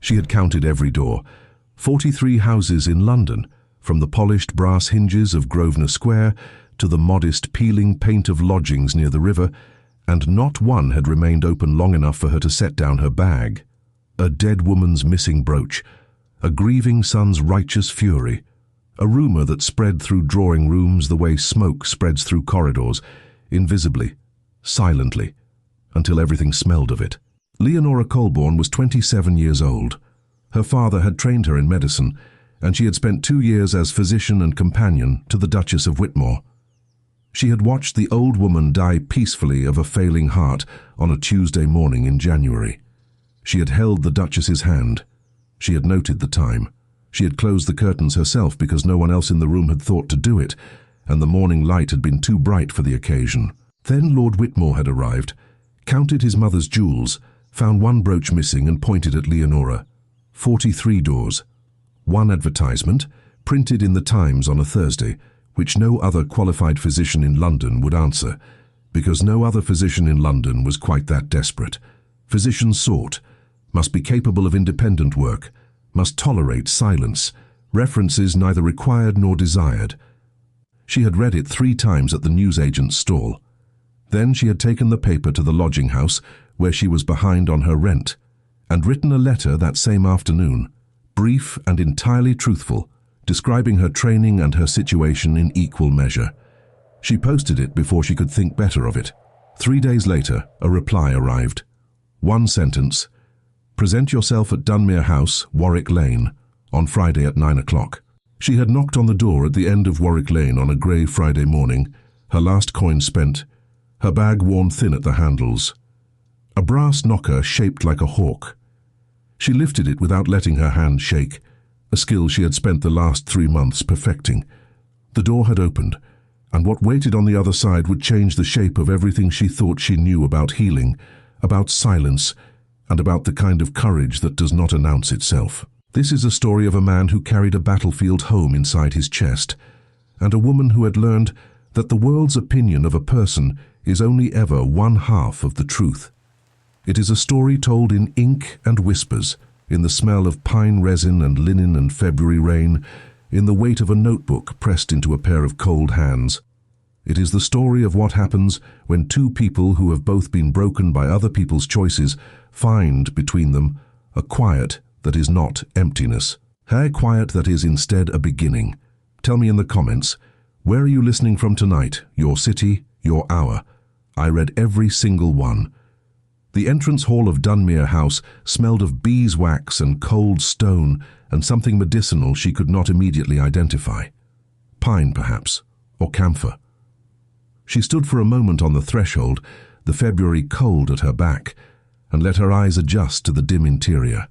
She had counted every door. 43 houses in London, from the polished brass hinges of Grosvenor Square to the modest peeling paint of lodgings near the river, and not one had remained open long enough for her to set down her bag. A dead woman's missing brooch, a grieving son's righteous fury, a rumour that spread through drawing rooms the way smoke spreads through corridors, invisibly, silently, until everything smelled of it. Leonora Colborne was 27 years old. Her father had trained her in medicine, and she had spent 2 years as physician and companion to the Duchess of Whitmore. She had watched the old woman die peacefully of a failing heart on a Tuesday morning in January. She had held the Duchess's hand. She had noted the time. She had closed the curtains herself because no one else in the room had thought to do it, and the morning light had been too bright for the occasion. Then Lord Whitmore had arrived, counted his mother's jewels, found one brooch missing and pointed at Leonora. 43 doors. One advertisement, printed in the Times on a Thursday, which no other qualified physician in London would answer, because no other physician in London was quite that desperate. Physicians sought, must be capable of independent work, must tolerate silence, references neither required nor desired. She had read it 3 times at the newsagent's stall. Then she had taken the paper to the lodging house, where she was behind on her rent, and written a letter that same afternoon, brief and entirely truthful, describing her training and her situation in equal measure. She posted it before she could think better of it. 3 days later, a reply arrived. 1 sentence: "Present yourself at Dunmir House, Warwick Lane, on Friday at 9 o'clock. She had knocked on the door at the end of Warwick Lane on a grey Friday morning, her last coin spent, her bag worn thin at the handles. A brass knocker shaped like a hawk. She lifted it without letting her hand shake, a skill she had spent the last 3 months perfecting. The door had opened, and what waited on the other side would change the shape of everything she thought she knew about healing, about silence, and about the kind of courage that does not announce itself. This is a story of a man who carried a battlefield home inside his chest, and a woman who had learned that the world's opinion of a person is only ever one half of the truth. It is a story told in ink and whispers, in the smell of pine resin and linen and February rain, in the weight of a notebook pressed into a pair of cold hands. It is the story of what happens when 2 people who have both been broken by other people's choices find, between them, a quiet that is not emptiness. A quiet that is instead a beginning. Tell me in the comments, where are you listening from tonight? Your city, your hour? I read every single one. The entrance hall of Dunmir House smelled of beeswax and cold stone and something medicinal she could not immediately identify. Pine, perhaps, or camphor. She stood for a moment on the threshold, the February cold at her back, and let her eyes adjust to the dim interior.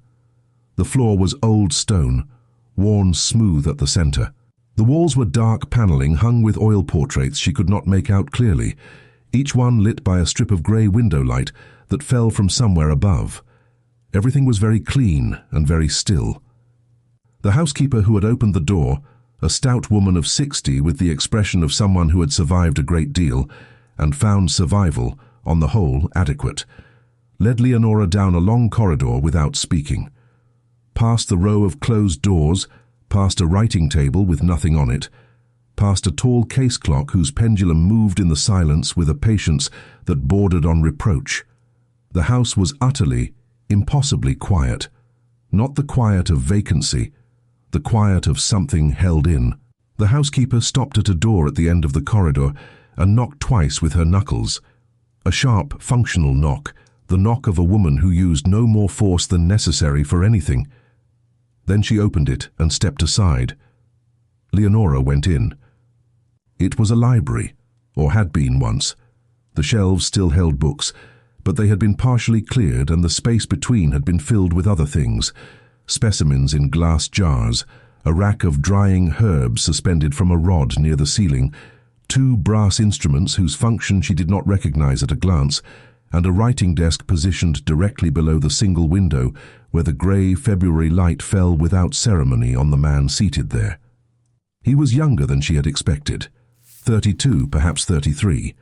The floor was old stone, worn smooth at the centre. The walls were dark panelling hung with oil portraits she could not make out clearly, each one lit by a strip of grey window light that fell from somewhere above. Everything was very clean and very still. The housekeeper who had opened the door, a stout woman of 60 with the expression of someone who had survived a great deal and found survival, on the whole, adequate, led Leonora down a long corridor without speaking. Past the row of closed doors, past a writing table with nothing on it, past a tall case clock whose pendulum moved in the silence with a patience that bordered on reproach. The house was utterly, impossibly quiet. Not the quiet of vacancy, the quiet of something held in. The housekeeper stopped at a door at the end of the corridor and knocked twice with her knuckles. A sharp, functional knock, the knock of a woman who used no more force than necessary for anything. Then she opened it and stepped aside. Leonora went in. It was a library, or had been once. The shelves still held books, but they had been partially cleared and the space between had been filled with other things. Specimens in glass jars, a rack of drying herbs suspended from a rod near the ceiling, 2 brass instruments whose function she did not recognize at a glance, and a writing desk positioned directly below the single window where the grey February light fell without ceremony on the man seated there. He was younger than she had expected, 32, perhaps 33.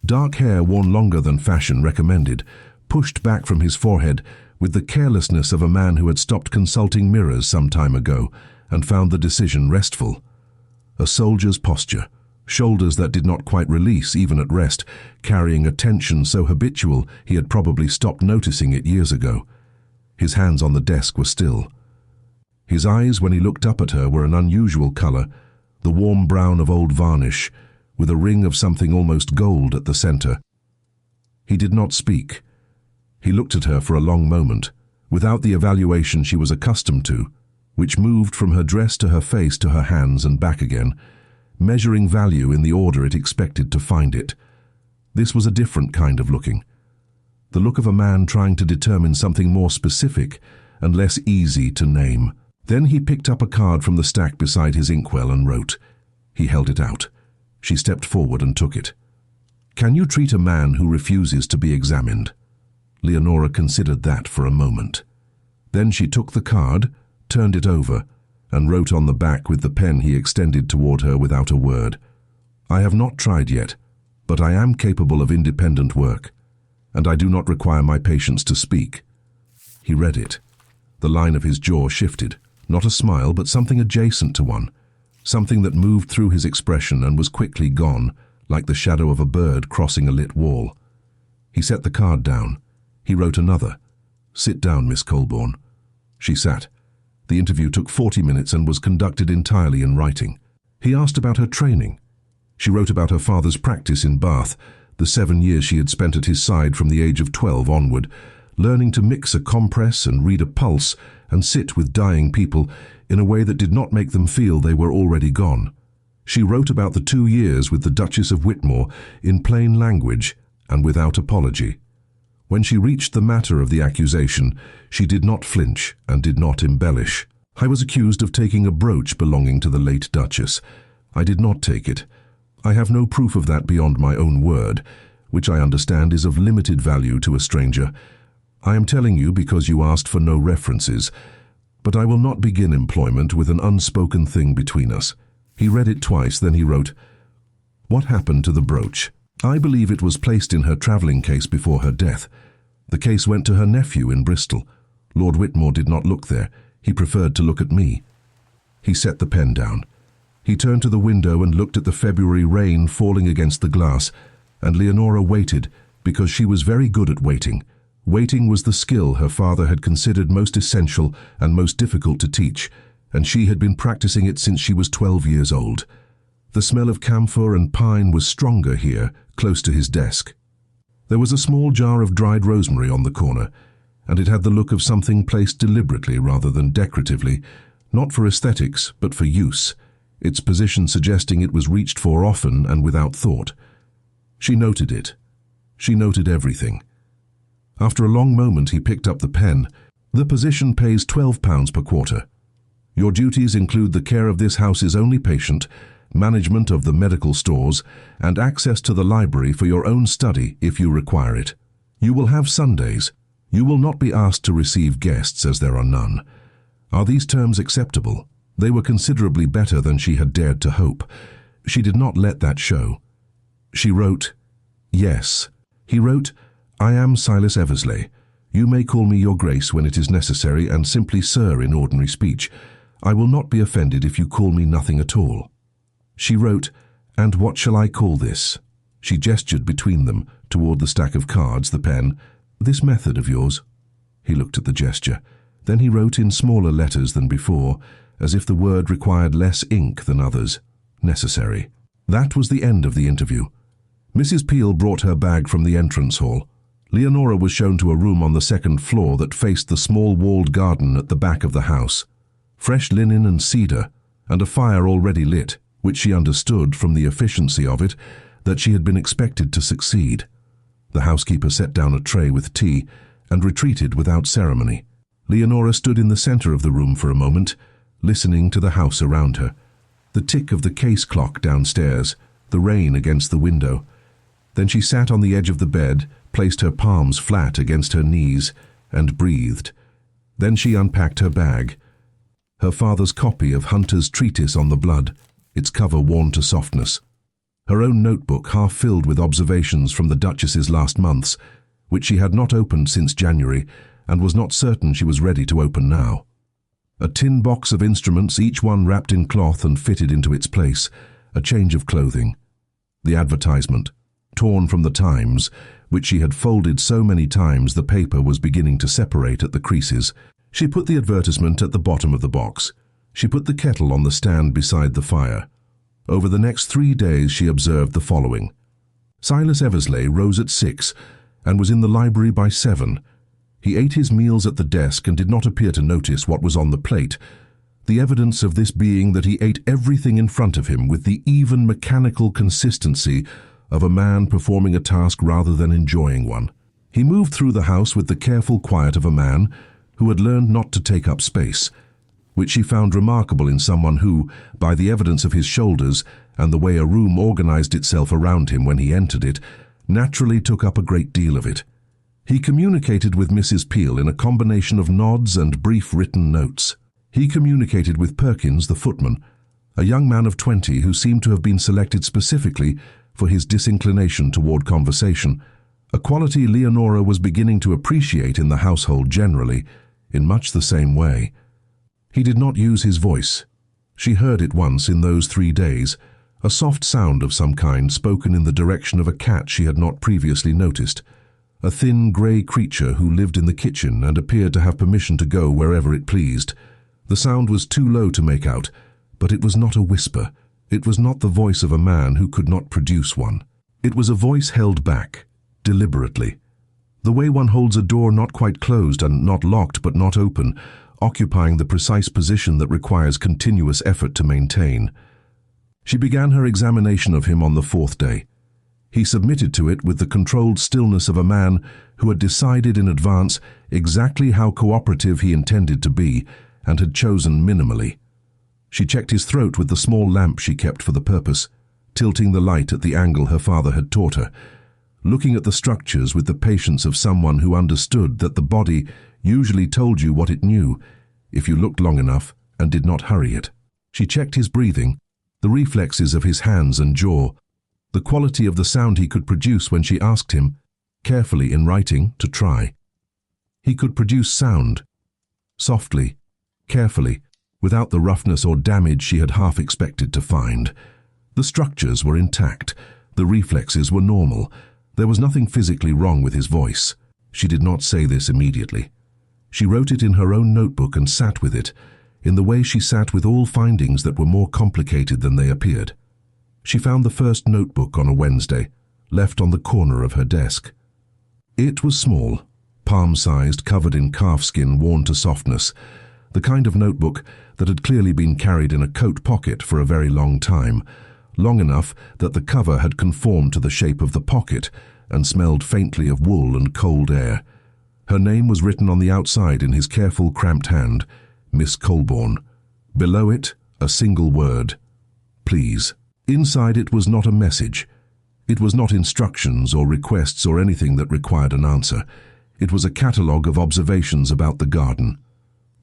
Dark hair worn longer than fashion recommended, pushed back from his forehead, with the carelessness of a man who had stopped consulting mirrors some time ago and found the decision restful. A soldier's posture, shoulders that did not quite release even at rest, carrying a tension so habitual he had probably stopped noticing it years ago. His hands on the desk were still. His eyes, when he looked up at her, were an unusual color, the warm brown of old varnish, with a ring of something almost gold at the center. He did not speak. He looked at her for a long moment, without the evaluation she was accustomed to, which moved from her dress to her face to her hands and back again, measuring value in the order it expected to find it. This was a different kind of looking. The look of a man trying to determine something more specific and less easy to name. Then he picked up a card from the stack beside his inkwell and wrote. He held it out. She stepped forward and took it. "Can you treat a man who refuses to be examined?" Leonora considered that for a moment. Then she took the card, turned it over, and wrote on the back with the pen he extended toward her without a word. "I have not tried yet, but I am capable of independent work, and I do not require my patients to speak." He read it. The line of his jaw shifted, not a smile, but something adjacent to one, something that moved through his expression and was quickly gone, like the shadow of a bird crossing a lit wall. He set the card down. He wrote another. "Sit down, Miss Colborne." She sat. The interview took 40 minutes and was conducted entirely in writing. He asked about her training. She wrote about her father's practice in Bath, the 7 years she had spent at his side from the age of 12 onward, learning to mix a compress and read a pulse and sit with dying people in a way that did not make them feel they were already gone. She wrote about the 2 years with the Duchess of Whitmore in plain language and without apology. When she reached the matter of the accusation, she did not flinch and did not embellish. "I was accused of taking a brooch belonging to the late Duchess. I did not take it. I have no proof of that beyond my own word, which I understand is of limited value to a stranger. I am telling you because you asked for no references, but I will not begin employment with an unspoken thing between us." He read it twice, then he wrote, "What happened to the brooch? I believe it was placed in her travelling case before her death. The case went to her nephew in Bristol. Lord Whitmore did not look there. He preferred to look at me." He set the pen down. He turned to the window and looked at the February rain falling against the glass, and Leonora waited because she was very good at waiting. Waiting was the skill her father had considered most essential and most difficult to teach, and she had been practicing it since she was 12 years old. The smell of camphor and pine was stronger here, close to his desk. There was a small jar of dried rosemary on the corner, and it had the look of something placed deliberately rather than decoratively, not for aesthetics, but for use, its position suggesting it was reached for often and without thought. She noted it. She noted everything. After a long moment, he picked up the pen. "The position pays £12 per quarter. Your duties include the care of this house's only patient, management of the medical stores, and access to the library for your own study if you require it. You will have Sundays. You will not be asked to receive guests as there are none. Are these terms acceptable?" They were considerably better than she had dared to hope. She did not let that show. She wrote, "Yes." He wrote, "I am Silas Eversley. You may call me Your Grace when it is necessary, and simply Sir in ordinary speech. I will not be offended if you call me nothing at all." She wrote, "And what shall I call this?" She gestured between them, toward the stack of cards, the pen. "This method of yours." He looked at the gesture. Then he wrote in smaller letters than before, as if the word required less ink than others. "Necessary." That was the end of the interview. Mrs. Peel brought her bag from the entrance hall. Leonora was shown to a room on the second floor that faced the small walled garden at the back of the house. Fresh linen and cedar, and a fire already lit, which she understood from the efficiency of it that she had been expected to succeed. The housekeeper set down a tray with tea and retreated without ceremony. Leonora stood in the center of the room for a moment, listening to the house around her. The tick of the case clock downstairs, the rain against the window. Then she sat on the edge of the bed, placed her palms flat against her knees, and breathed. Then she unpacked her bag. Her father's copy of Hunter's Treatise on the Blood, its cover worn to softness. Her own notebook half filled with observations from the Duchess's last months, which she had not opened since January, and was not certain she was ready to open now. A tin box of instruments, each one wrapped in cloth and fitted into its place, a change of clothing. The advertisement, torn from the Times, which she had folded so many times the paper was beginning to separate at the creases. She put the advertisement at the bottom of the box. She put the kettle on the stand beside the fire. Over the next 3 days she observed the following. Silas Eversley rose at 6 and was in the library by 7. He ate his meals at the desk and did not appear to notice what was on the plate, the evidence of this being that he ate everything in front of him with the even mechanical consistency of a man performing a task rather than enjoying one. He moved through the house with the careful quiet of a man who had learned not to take up space, which she found remarkable in someone who, by the evidence of his shoulders and the way a room organized itself around him when he entered it, naturally took up a great deal of it. He communicated with Mrs. Peel in a combination of nods and brief written notes. He communicated with Perkins, the footman, a young man of 20 who seemed to have been selected specifically for his disinclination toward conversation, a quality Leonora was beginning to appreciate in the household generally, in much the same way. He did not use his voice. She heard it once in those 3 days, a soft sound of some kind spoken in the direction of a cat she had not previously noticed, a thin grey creature who lived in the kitchen and appeared to have permission to go wherever it pleased. The sound was too low to make out, but it was not a whisper. It was not the voice of a man who could not produce one. It was a voice held back, deliberately. The way one holds a door not quite closed and not locked but not open, occupying the precise position that requires continuous effort to maintain. She began her examination of him on the 4th day. He submitted to it with the controlled stillness of a man who had decided in advance exactly how cooperative he intended to be and had chosen minimally. She checked his throat with the small lamp she kept for the purpose, tilting the light at the angle her father had taught her, looking at the structures with the patience of someone who understood that the body usually told you what it knew if you looked long enough and did not hurry it. She checked his breathing, the reflexes of his hands and jaw, the quality of the sound he could produce when she asked him, carefully in writing, to try. He could produce sound, softly, carefully, without the roughness or damage she had half expected to find. The structures were intact, the reflexes were normal. There was nothing physically wrong with his voice. She did not say this immediately. She wrote it in her own notebook and sat with it, in the way she sat with all findings that were more complicated than they appeared. She found the first notebook on a Wednesday, left on the corner of her desk. It was small, palm-sized, covered in calfskin worn to softness, the kind of notebook that had clearly been carried in a coat pocket for a very long time, long enough that the cover had conformed to the shape of the pocket and smelled faintly of wool and cold air. Her name was written on the outside in his careful, cramped hand, Miss Colborne. Below it, a single word, please. Inside it was not a message. It was not instructions or requests or anything that required an answer. It was a catalogue of observations about the garden.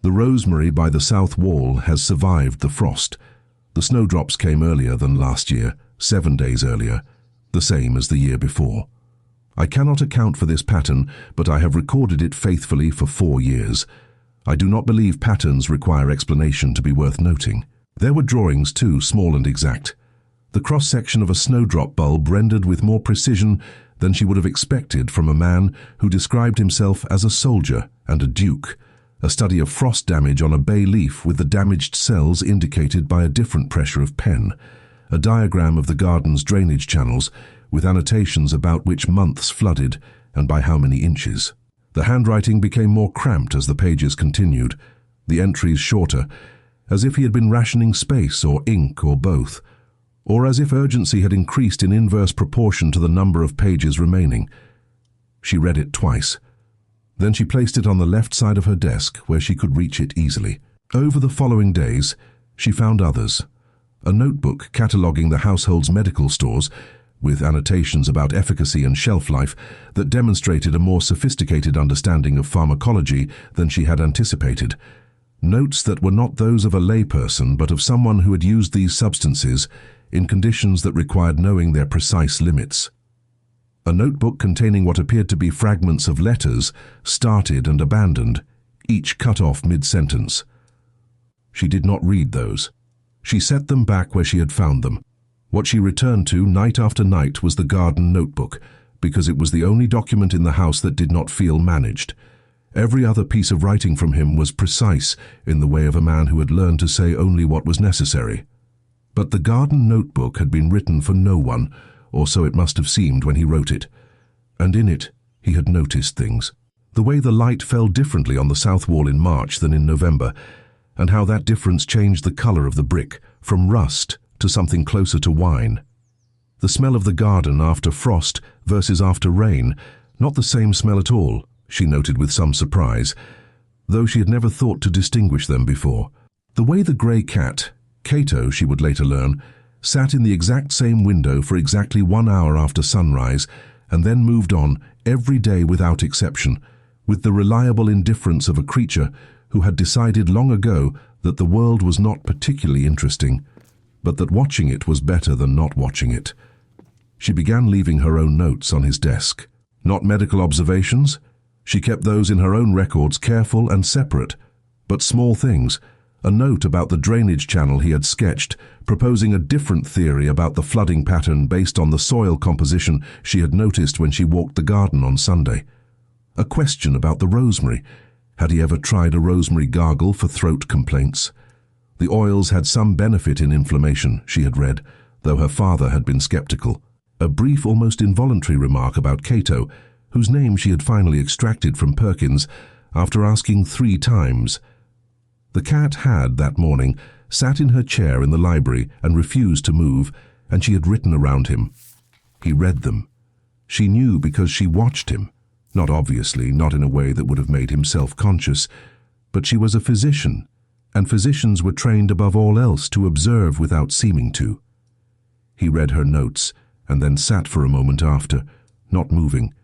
The rosemary by the south wall has survived the frost. The snowdrops came earlier than last year, 7 days earlier, the same as the year before. I cannot account for this pattern, but I have recorded it faithfully for 4 years. I do not believe patterns require explanation to be worth noting. There were drawings too, small and exact. The cross-section of a snowdrop bulb rendered with more precision than she would have expected from a man who described himself as a soldier and a duke, a study of frost damage on a bay leaf with the damaged cells indicated by a different pressure of pen, a diagram of the garden's drainage channels with annotations about which months flooded and by how many inches. The handwriting became more cramped as the pages continued, the entries shorter, as if he had been rationing space or ink or both, or as if urgency had increased in inverse proportion to the number of pages remaining. She read it twice. Then she placed it on the left side of her desk where she could reach it easily. Over the following days, she found others. A notebook cataloguing the household's medical stores, with annotations about efficacy and shelf life that demonstrated a more sophisticated understanding of pharmacology than she had anticipated. Notes that were not those of a layperson but of someone who had used these substances in conditions that required knowing their precise limits. A notebook containing what appeared to be fragments of letters, started and abandoned, each cut off mid-sentence. She did not read those. She set them back where she had found them. What she returned to night after night was the garden notebook, because it was the only document in the house that did not feel managed. Every other piece of writing from him was precise in the way of a man who had learned to say only what was necessary. But the garden notebook had been written for no one, or so it must have seemed when he wrote it. And in it, he had noticed things. The way the light fell differently on the south wall in March than in November, and how that difference changed the color of the brick, from rust to something closer to wine. The smell of the garden after frost versus after rain, not the same smell at all, she noted with some surprise, though she had never thought to distinguish them before. The way the grey cat, Cato she would later learn, sat in the exact same window for exactly 1 hour after sunrise, and then moved on every day without exception, with the reliable indifference of a creature who had decided long ago that the world was not particularly interesting, but that watching it was better than not watching it. She began leaving her own notes on his desk. Not medical observations. She kept those in her own records careful and separate, but small things. A note about the drainage channel he had sketched, proposing a different theory about the flooding pattern based on the soil composition she had noticed when she walked the garden on Sunday. A question about the rosemary. Had he ever tried a rosemary gargle for throat complaints? The oils had some benefit in inflammation, she had read, though her father had been skeptical. A brief, almost involuntary remark about Cato, whose name she had finally extracted from Perkins after asking 3 times. The cat had, that morning, sat in her chair in the library and refused to move, and she had written around him. He read them. She knew because she watched him. Not obviously, not in a way that would have made him self-conscious, but she was a physician, and physicians were trained above all else to observe without seeming to. He read her notes, and then sat for a moment after, not moving,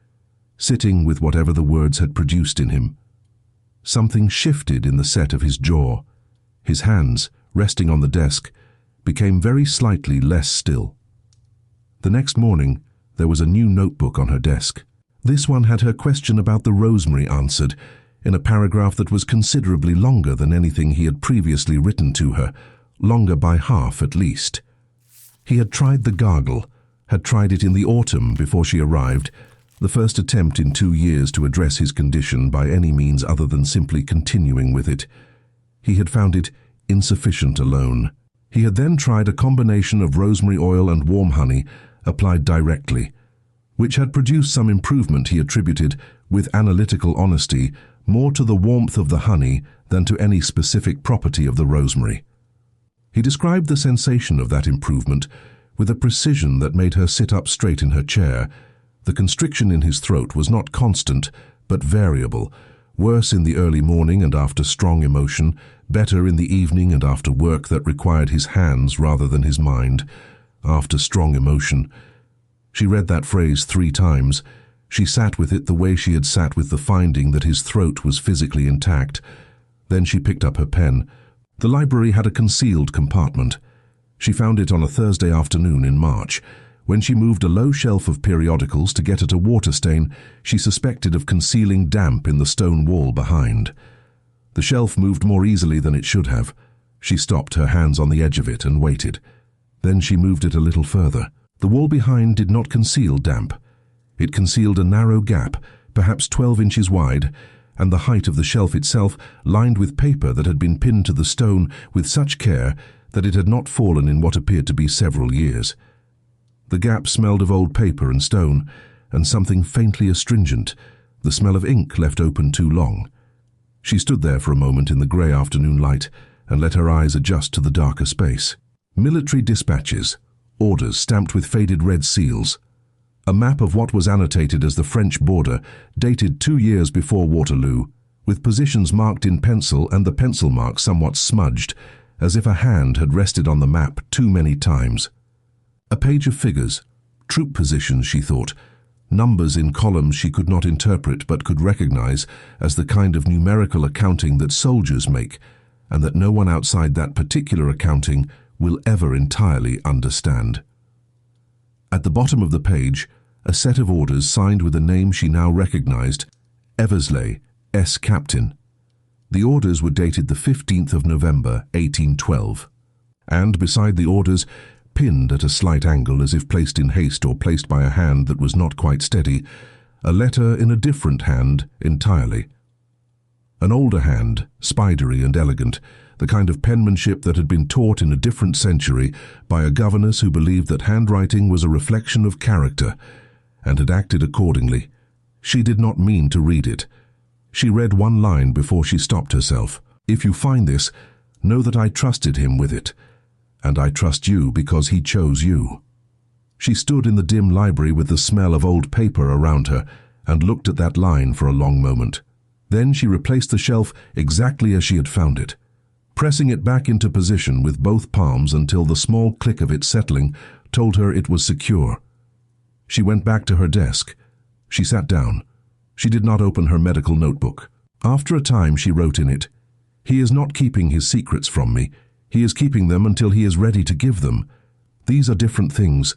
sitting with whatever the words had produced in him. Something shifted in the set of his jaw. His hands, resting on the desk, became very slightly less still. The next morning, there was a new notebook on her desk. This one had her question about the rosemary answered, in a paragraph that was considerably longer than anything he had previously written to her, longer by half at least. He had tried the gargle, had tried it in the autumn before she arrived, the first attempt in 2 years to address his condition by any means other than simply continuing with it. He had found it insufficient alone. He had then tried a combination of rosemary oil and warm honey applied directly, which had produced some improvement he attributed, with analytical honesty, more to the warmth of the honey than to any specific property of the rosemary. He described the sensation of that improvement with a precision that made her sit up straight in her chair. The constriction in his throat was not constant, but variable, worse in the early morning and after strong emotion, better in the evening and after work that required his hands rather than his mind. After strong emotion. She read that phrase 3 times. She sat with it the way she had sat with the finding that his throat was physically intact. Then she picked up her pen. The library had a concealed compartment. She found it on a Thursday afternoon in March. When she moved a low shelf of periodicals to get at a water stain she suspected of concealing damp in the stone wall behind. The shelf moved more easily than it should have. She stopped, her hands on the edge of it, and waited. Then she moved it a little further. The wall behind did not conceal damp. It concealed a narrow gap, perhaps 12 inches wide, and the height of the shelf itself lined with paper that had been pinned to the stone with such care that it had not fallen in what appeared to be several years. The gap smelled of old paper and stone, and something faintly astringent, the smell of ink left open too long. She stood there for a moment in the grey afternoon light and let her eyes adjust to the darker space. Military dispatches, orders stamped with faded red seals. A map of what was annotated as the French border, dated 2 years before Waterloo, with positions marked in pencil and the pencil mark somewhat smudged, as if a hand had rested on the map too many times. A page of figures, troop positions, she thought, numbers in columns she could not interpret but could recognize as the kind of numerical accounting that soldiers make, and that no one outside that particular accounting will ever entirely understand. At the bottom of the page, a set of orders signed with a name she now recognized, Eversley, S. Captain. The orders were dated the 15th of November, 1812. And beside the orders, pinned at a slight angle as if placed in haste or placed by a hand that was not quite steady, a letter in a different hand entirely. An older hand, spidery and elegant, the kind of penmanship that had been taught in a different century by a governess who believed that handwriting was a reflection of character, and had acted accordingly. She did not mean to read it. She read one line before she stopped herself. "If you find this, know that I trusted him with it, and I trust you because he chose you." She stood in the dim library with the smell of old paper around her and looked at that line for a long moment. Then she replaced the shelf exactly as she had found it, pressing it back into position with both palms until the small click of it settling told her it was secure. She went back to her desk. She sat down. She did not open her medical notebook. After a time she wrote in it, "He is not keeping his secrets from me. He is keeping them until he is ready to give them. These are different things."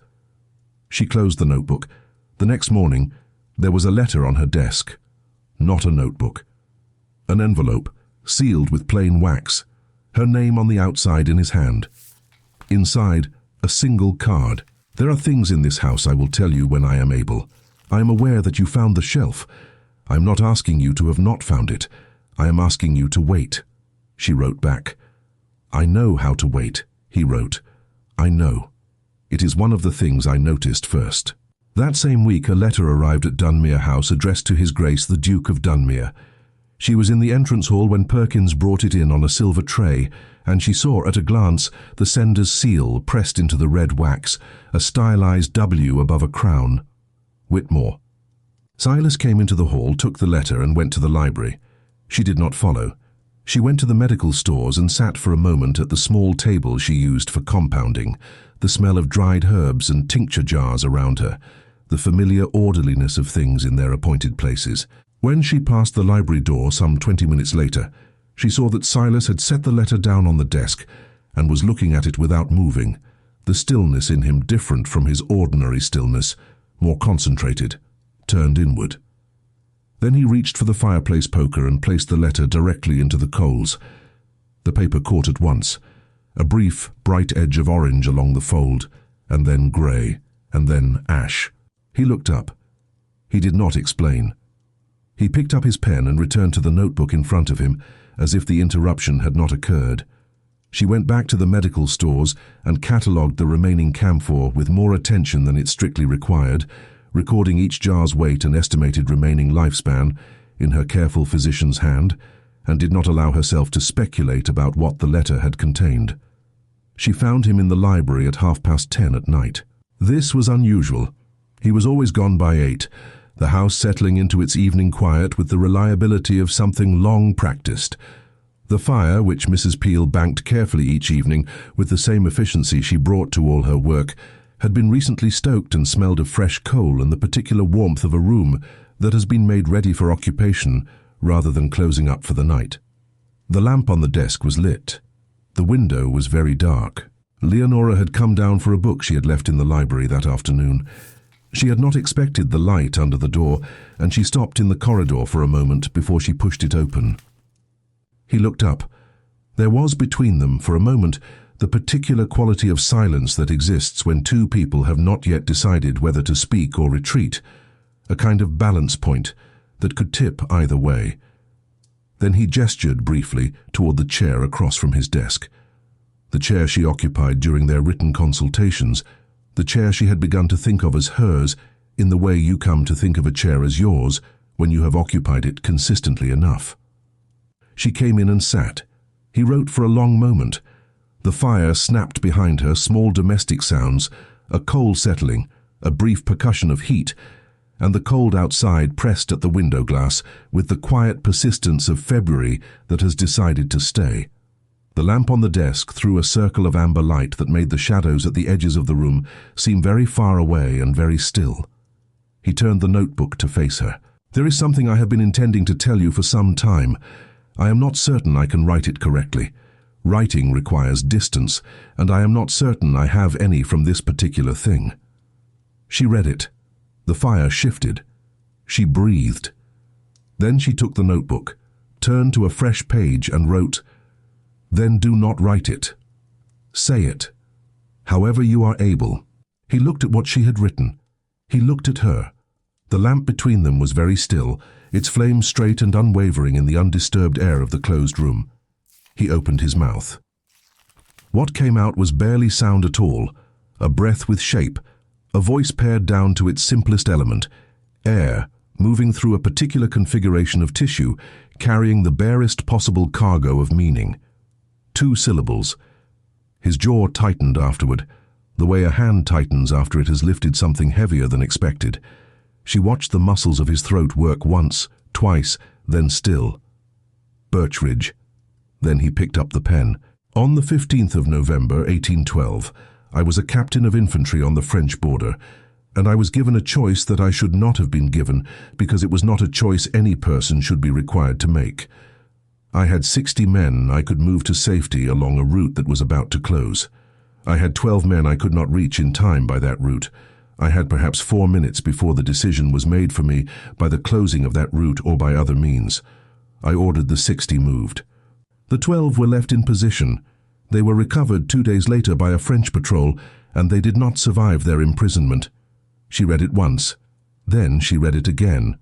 She closed the notebook. The next morning, there was a letter on her desk. Not a notebook. An envelope, sealed with plain wax, her name on the outside in his hand. Inside, a single card. "There are things in this house I will tell you when I am able. I am aware that you found the shelf. I am not asking you to have not found it. I am asking you to wait." She wrote back. "I know how to wait," he wrote. "I know. It is one of the things I noticed first." That same week a letter arrived at Dunmir House addressed to His Grace the Duke of Dunmir. She was in the entrance hall when Perkins brought it in on a silver tray, and she saw at a glance the sender's seal pressed into the red wax, a stylized W above a crown. Whitmore. Silas came into the hall, took the letter, and went to the library. She did not follow. She went to the medical stores and sat for a moment at the small table she used for compounding, the smell of dried herbs and tincture jars around her, the familiar orderliness of things in their appointed places. When she passed the library door some 20 minutes later, she saw that Silas had set the letter down on the desk and was looking at it without moving, the stillness in him different from his ordinary stillness, more concentrated, turned inward. Then he reached for the fireplace poker and placed the letter directly into the coals. The paper caught at once, a brief, bright edge of orange along the fold, and then grey, and then ash. He looked up. He did not explain. He picked up his pen and returned to the notebook in front of him, as if the interruption had not occurred. She went back to the medical stores and catalogued the remaining camphor with more attention than it strictly required, recording each jar's weight and estimated remaining lifespan in her careful physician's hand, and did not allow herself to speculate about what the letter had contained. She found him in the library at 10:30 at night. This was unusual. He was always gone by 8, the house settling into its evening quiet with the reliability of something long practiced. The fire, which Mrs. Peel banked carefully each evening with the same efficiency she brought to all her work, had been recently stoked and smelled of fresh coal and the particular warmth of a room that has been made ready for occupation rather than closing up for the night. The lamp on the desk was lit. The window was very dark. Leonora had come down for a book she had left in the library that afternoon. She had not expected the light under the door, and she stopped in the corridor for a moment before she pushed it open. He looked up. There was between them, for a moment, the particular quality of silence that exists when two people have not yet decided whether to speak or retreat, a kind of balance point that could tip either way. Then he gestured briefly toward the chair across from his desk, the chair she occupied during their written consultations, the chair she had begun to think of as hers in the way you come to think of a chair as yours when you have occupied it consistently enough. She came in and sat. He wrote for a long moment. The fire snapped behind her, small domestic sounds, a coal settling, a brief percussion of heat, and the cold outside pressed at the window glass with the quiet persistence of February that has decided to stay. The lamp on the desk threw a circle of amber light that made the shadows at the edges of the room seem very far away and very still. He turned the notebook to face her. "There is something I have been intending to tell you for some time. I am not certain I can write it correctly. Writing requires distance, and I am not certain I have any from this particular thing." She read it. The fire shifted. She breathed. Then she took the notebook, turned to a fresh page and wrote, "Then do not write it. Say it, however you are able." He looked at what she had written. He looked at her. The lamp between them was very still, its flame straight and unwavering in the undisturbed air of the closed room. He opened his mouth. What came out was barely sound at all, a breath with shape, a voice pared down to its simplest element, air, moving through a particular configuration of tissue, carrying the barest possible cargo of meaning. 2 syllables. His jaw tightened afterward, the way a hand tightens after it has lifted something heavier than expected. She watched the muscles of his throat work once, twice, then still. Birch Ridge. Then he picked up the pen. On the 15th of November, 1812, I was a captain of infantry on the French border, and I was given a choice that I should not have been given because it was not a choice any person should be required to make. I had 60 men I could move to safety along a route that was about to close. I had 12 men I could not reach in time by that route. I had perhaps 4 minutes before the decision was made for me by the closing of that route or by other means. I ordered the 60 moved. The 12 were left in position. They were recovered 2 days later by a French patrol, and they did not survive their imprisonment. She read it once. Then she read it again.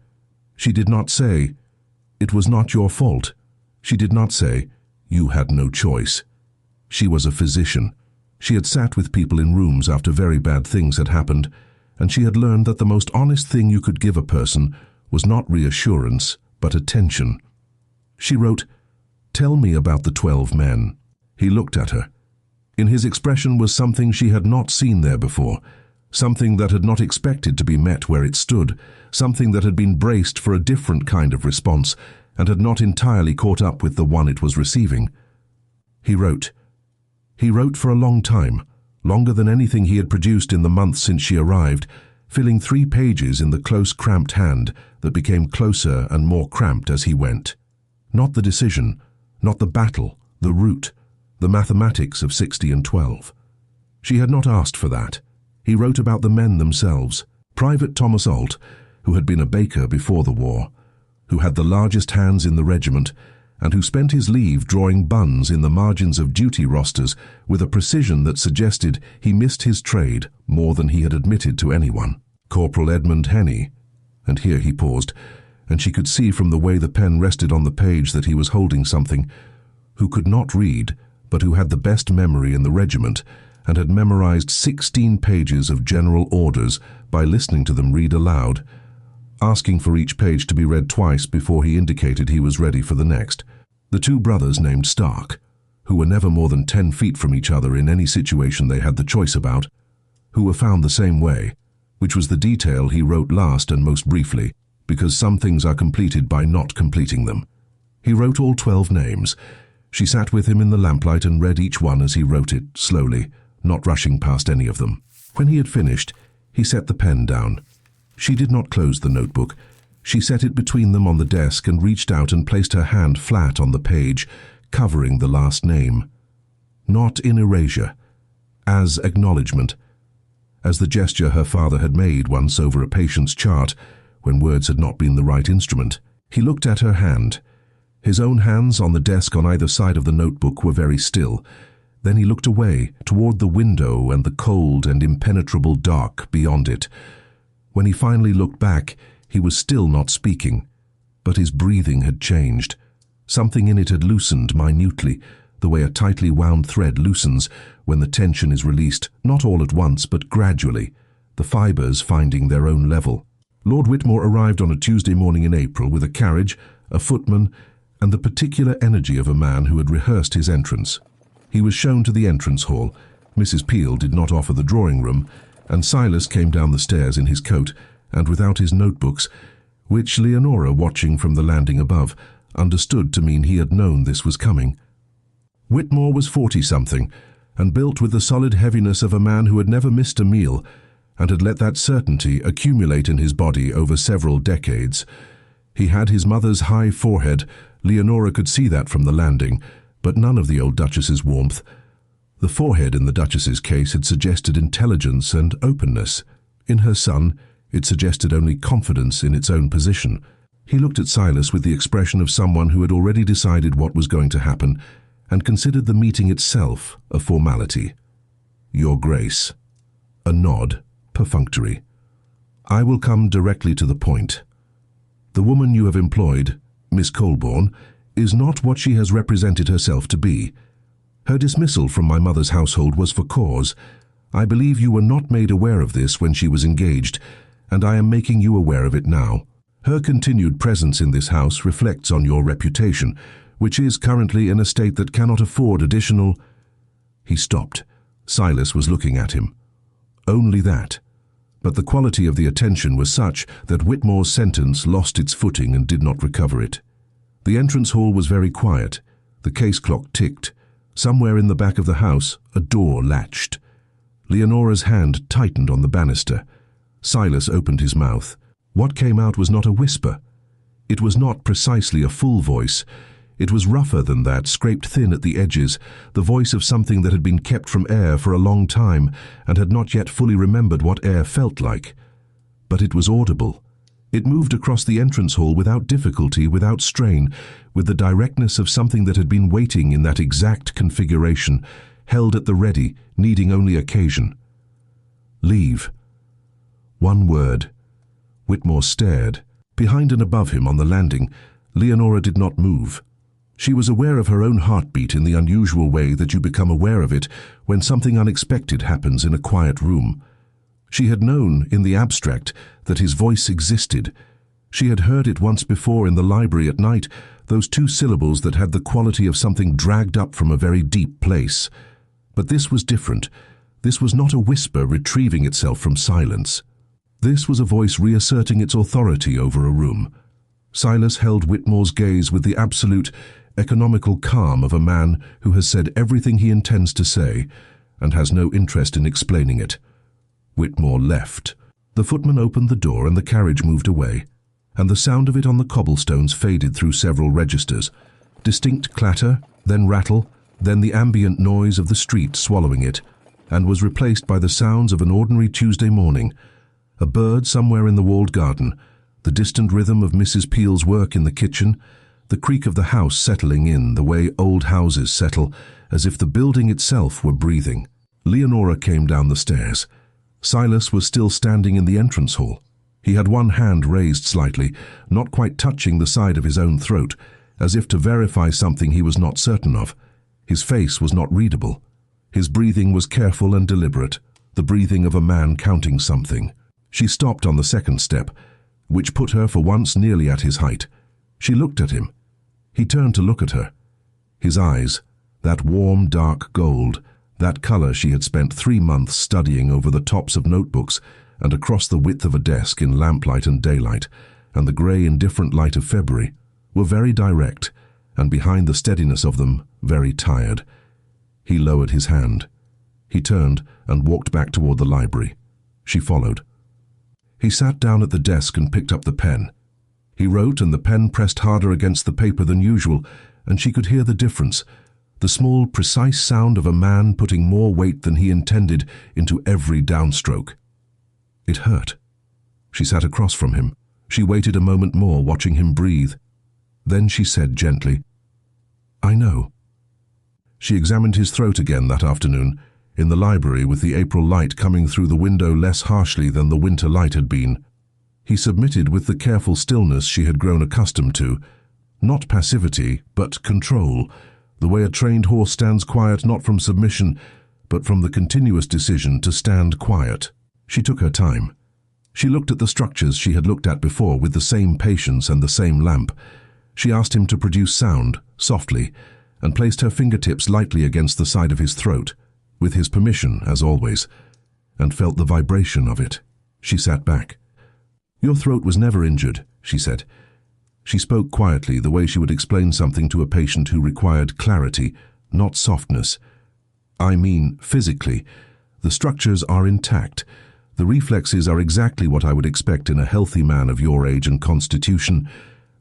She did not say, "It was not your fault." She did not say, "You had no choice." She was a physician. She had sat with people in rooms after very bad things had happened, and she had learned that the most honest thing you could give a person was not reassurance, but attention. She wrote, "Tell me about the 12 men." He looked at her. In his expression was something she had not seen there before, something that had not expected to be met where it stood, something that had been braced for a different kind of response and had not entirely caught up with the one it was receiving. He wrote. He wrote for a long time, longer than anything he had produced in the months since she arrived, filling 3 pages in the close, cramped hand that became closer and more cramped as he went. Not the decision, not the battle, the route, the mathematics of 60 and 12. She had not asked for that. He wrote about the men themselves. Private Thomas Ault, who had been a baker before the war, who had the largest hands in the regiment, and who spent his leave drawing buns in the margins of duty rosters with a precision that suggested he missed his trade more than he had admitted to anyone. Corporal Edmund Henny, and here he paused, and she could see from the way the pen rested on the page that he was holding something, who could not read, but who had the best memory in the regiment, and had memorized 16 pages of general orders by listening to them read aloud, asking for each page to be read twice before he indicated he was ready for the next. The 2 brothers named Stark, who were never more than 10 feet from each other in any situation they had the choice about, who were found the same way, which was the detail he wrote last and most briefly, because some things are completed by not completing them. He wrote all 12 names. She sat with him in the lamplight and read each one as he wrote it, slowly, not rushing past any of them. When he had finished, he set the pen down. She did not close the notebook. She set it between them on the desk and reached out and placed her hand flat on the page, covering the last name. Not in erasure, as acknowledgement, as the gesture her father had made once over a patient's chart when words had not been the right instrument. He looked at her hand. His own hands on the desk on either side of the notebook were very still. Then he looked away, toward the window and the cold and impenetrable dark beyond it. When he finally looked back, he was still not speaking, but his breathing had changed. Something in it had loosened minutely, the way a tightly wound thread loosens when the tension is released, not all at once, but gradually, the fibers finding their own level. Lord Whitmore arrived on a Tuesday morning in April with a carriage, a footman, and the particular energy of a man who had rehearsed his entrance. He was shown to the entrance hall. Mrs. Peel did not offer the drawing room, and Silas came down the stairs in his coat and without his notebooks, which Leonora, watching from the landing above, understood to mean he had known this was coming. Whitmore was 40-something, and built with the solid heaviness of a man who had never missed a meal, and had let that certainty accumulate in his body over several decades. He had his mother's high forehead. Leonora could see that from the landing, but none of the old Duchess's warmth. The forehead in the Duchess's case had suggested intelligence and openness. In her son, It suggested only confidence in its own position. He looked at Silas with the expression of someone who had already decided what was going to happen and considered the meeting itself a formality. "Your Grace." A nod, perfunctory. "I will come directly to the point. The woman you have employed, Miss Colborne, is not what she has represented herself to be. Her dismissal from my mother's household was for cause. I believe you were not made aware of this when she was engaged, and I am making you aware of it now. Her continued presence in this house reflects on your reputation, which is currently in a state that cannot afford additional—" He stopped. Silas was looking at him. Only that. But the quality of the attention was such that Whitmore's sentence lost its footing and did not recover it. The entrance hall was very quiet. The case clock ticked. Somewhere in the back of the house, a door latched. Leonora's hand tightened on the banister. Silas opened his mouth. What came out was not a whisper. It was not precisely a full voice. It was rougher than that, scraped thin at the edges, the voice of something that had been kept from air for a long time and had not yet fully remembered what air felt like. But it was audible. It moved across the entrance hall without difficulty, without strain, with the directness of something that had been waiting in that exact configuration, held at the ready, needing only occasion. "Leave." One word. Whitmore stared. Behind and above him on the landing, Leonora did not move. She was aware of her own heartbeat in the unusual way that you become aware of it when something unexpected happens in a quiet room. She had known, in the abstract, that his voice existed. She had heard it once before in the library at night, those two syllables that had the quality of something dragged up from a very deep place. But this was different. This was not a whisper retrieving itself from silence. This was a voice reasserting its authority over a room. Silas held Whitmore's gaze with the absolute, economical calm of a man who has said everything he intends to say and has no interest in explaining it. Whitmore left. The footman opened the door and the carriage moved away, and the sound of it on the cobblestones faded through several registers. Distinct clatter, then rattle, then the ambient noise of the street swallowing it, and was replaced by the sounds of an ordinary Tuesday morning. A bird somewhere in the walled garden, the distant rhythm of Mrs. Peel's work in the kitchen, the creak of the house settling in the way old houses settle, as if the building itself were breathing. Leonora came down the stairs. Silas was still standing in the entrance hall. He had one hand raised slightly, not quite touching the side of his own throat, as if to verify something he was not certain of. His face was not readable. His breathing was careful and deliberate, the breathing of a man counting something. She stopped on the second step, which put her for once nearly at his height. She looked at him. He turned to look at her. His eyes, that warm, dark gold, that color she had spent 3 months studying over the tops of notebooks and across the width of a desk in lamplight and daylight, and the grey, indifferent light of February, were very direct, and behind the steadiness of them, very tired. He lowered his hand. He turned and walked back toward the library. She followed. He sat down at the desk and picked up the pen. He wrote, and the pen pressed harder against the paper than usual, and she could hear the difference, the small, precise sound of a man putting more weight than he intended into every downstroke. It hurt. She sat across from him. She waited a moment more, watching him breathe. Then she said gently, "I know." She examined his throat again that afternoon, in the library with the April light coming through the window less harshly than the winter light had been. He submitted with the careful stillness she had grown accustomed to, not passivity, but control, the way a trained horse stands quiet not from submission, but from the continuous decision to stand quiet. She took her time. She looked at the structures she had looked at before with the same patience and the same lamp. She asked him to produce sound, softly, and placed her fingertips lightly against the side of his throat, with his permission, as always, and felt the vibration of it. She sat back. "Your throat was never injured," she said. She spoke quietly, the way she would explain something to a patient who required clarity, not softness. "I mean, physically. The structures are intact. The reflexes are exactly what I would expect in a healthy man of your age and constitution.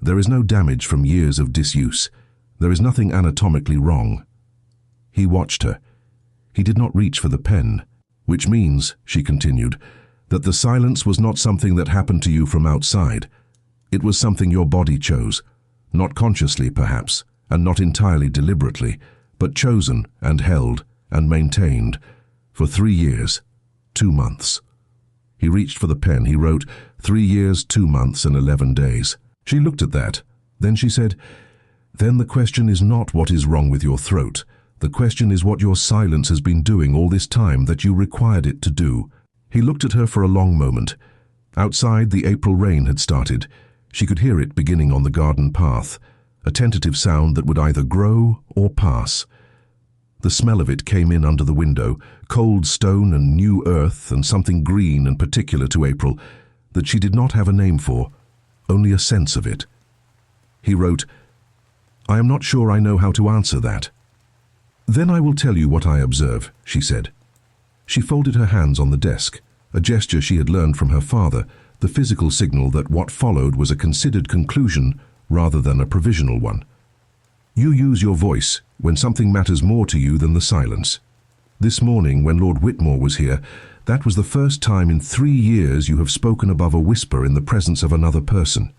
There is no damage from years of disuse. There is nothing anatomically wrong." He watched her. He did not reach for the pen, which means, she continued, That the silence was not something that happened to you from outside. It was something your body chose, not consciously perhaps, and not entirely deliberately, but chosen and held and maintained for 3 years, 2 months. He reached for the pen. He wrote 3 years, 2 months, and 11 days. She looked at that. Then she said, "Then the question is not what is wrong with your throat. The question is what your silence has been doing all this time that you required it to do." He looked at her for a long moment. Outside, the April rain had started. She could hear it beginning on the garden path, a tentative sound that would either grow or pass. The smell of it came in under the window, cold stone and new earth and something green and particular to April that she did not have a name for, only a sense of it. He wrote, "I am not sure I know how to answer that." "Then I will tell you what I observe," she said. She folded her hands on the desk, a gesture she had learned from her father, the physical signal that what followed was a considered conclusion rather than a provisional one. "You use your voice when something matters more to you than the silence. This morning, when Lord Whitmore was here, that was the first time in 3 years you have spoken above a whisper in the presence of another person,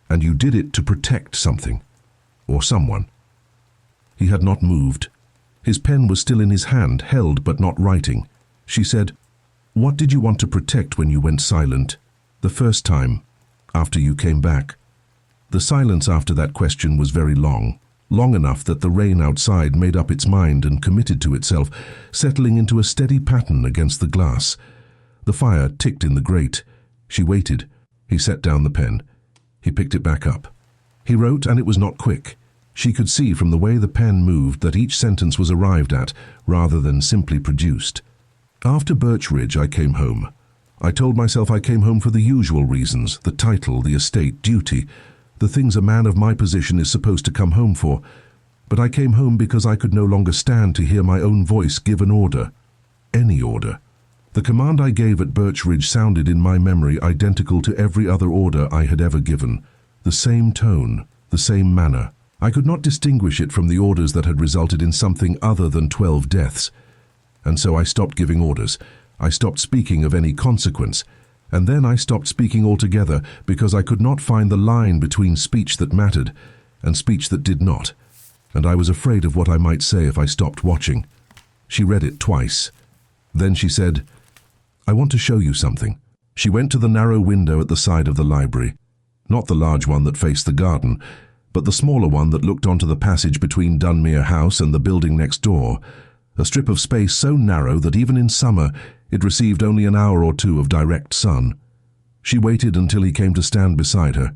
and you did it to protect something, or someone." He had not moved. His pen was still in his hand, held but not writing. She said, "What did you want to protect when you went silent, the first time, after you came back?" The silence after that question was very long, long enough that the rain outside made up its mind and committed to itself, settling into a steady pattern against the glass. The fire ticked in the grate. She waited. He set down the pen. He picked it back up. He wrote, and it was not quick. She could see from the way the pen moved that each sentence was arrived at rather than simply produced. "After Birch Ridge, I came home. I told myself I came home for the usual reasons, the title, the estate, duty, the things a man of my position is supposed to come home for. But I came home because I could no longer stand to hear my own voice give an order. Any order. The command I gave at Birch Ridge sounded in my memory identical to every other order I had ever given. The same tone, the same manner. I could not distinguish it from the orders that had resulted in something other than 12 deaths. And so I stopped giving orders. I stopped speaking of any consequence. And then I stopped speaking altogether because I could not find the line between speech that mattered and speech that did not. And I was afraid of what I might say if I stopped watching." She read it twice. Then she said, "I want to show you something." She went to the narrow window at the side of the library. Not the large one that faced the garden, but the smaller one that looked onto the passage between Dunmir House and the building next door. A strip of space so narrow that even in summer it received only an hour or 2 of direct sun. She waited until he came to stand beside her.